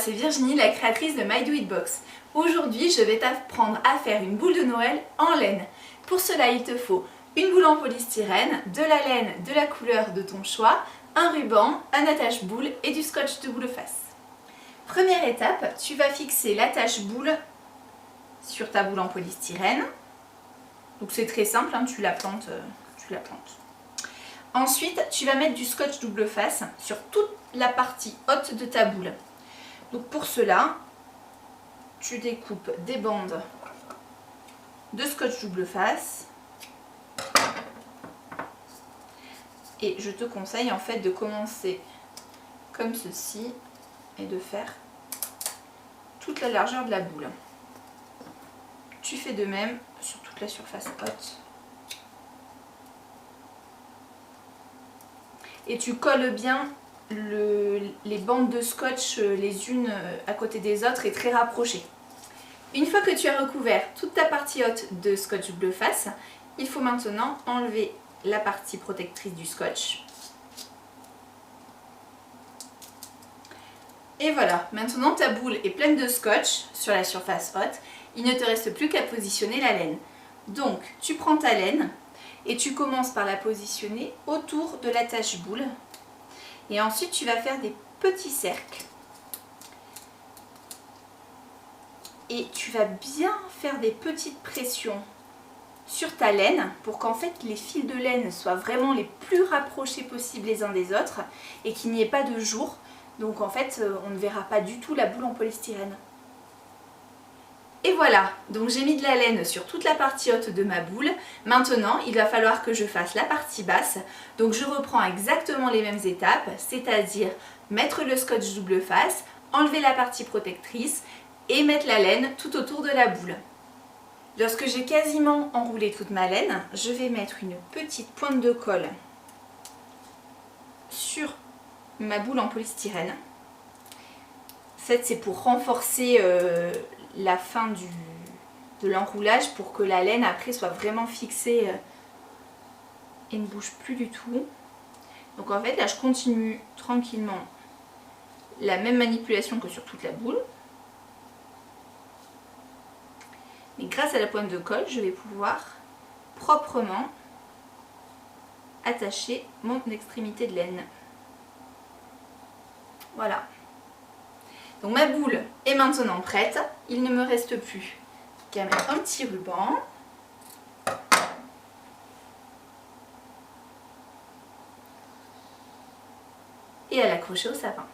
c'est Virginie, la créatrice de My Do It Box. Aujourd'hui, je vais t'apprendre à faire une boule de Noël en laine. Pour cela, il te faut une boule en polystyrène, de la laine de la couleur de ton choix, un ruban, un attache-boule et du scotch de boule face. Première étape, tu vas fixer l'attache-boule sur ta boule en polystyrène. Donc c'est très simple, hein, tu la plantes. Ensuite, tu vas mettre du scotch double face sur toute la partie haute de ta boule. Donc pour cela, tu découpes des bandes de scotch double face. Et je te conseille en fait de commencer comme ceci et de faire toute la largeur de la boule. Tu fais de même sur toute la surface haute. Et tu colles bien les bandes de scotch les unes à côté des autres et très rapprochées. Une fois que tu as recouvert toute ta partie haute de scotch bleu face, il faut maintenant enlever la partie protectrice du scotch. Et voilà, maintenant ta boule est pleine de scotch sur la surface haute, il ne te reste plus qu'à positionner la laine. Donc tu prends ta laine et tu commences par la positionner autour de l'attache-boule. Et ensuite tu vas faire des petits cercles. Et tu vas bien faire des petites pressions sur ta laine pour qu'en fait les fils de laine soient vraiment les plus rapprochés possibles les uns des autres et qu'il n'y ait pas de jour. Donc en fait on ne verra pas du tout la boule en polystyrène. Et voilà, donc j'ai mis de la laine sur toute la partie haute de ma boule. Maintenant, il va falloir que je fasse la partie basse. Donc je reprends exactement les mêmes étapes, c'est-à-dire mettre le scotch double face, enlever la partie protectrice et mettre la laine tout autour de la boule. Lorsque j'ai quasiment enroulé toute ma laine, je vais mettre une petite pointe de colle sur ma boule en polystyrène. En fait, c'est pour renforcer la fin de l'enroulage pour que la laine après soit vraiment fixée et ne bouge plus du tout. Donc en fait là je continue tranquillement la même manipulation que sur toute la boule. Mais grâce à la pointe de colle, je vais pouvoir proprement attacher mon extrémité de laine. Voilà. Donc ma boule est maintenant prête, il ne me reste plus qu'à mettre un petit ruban et à l'accrocher au sapin.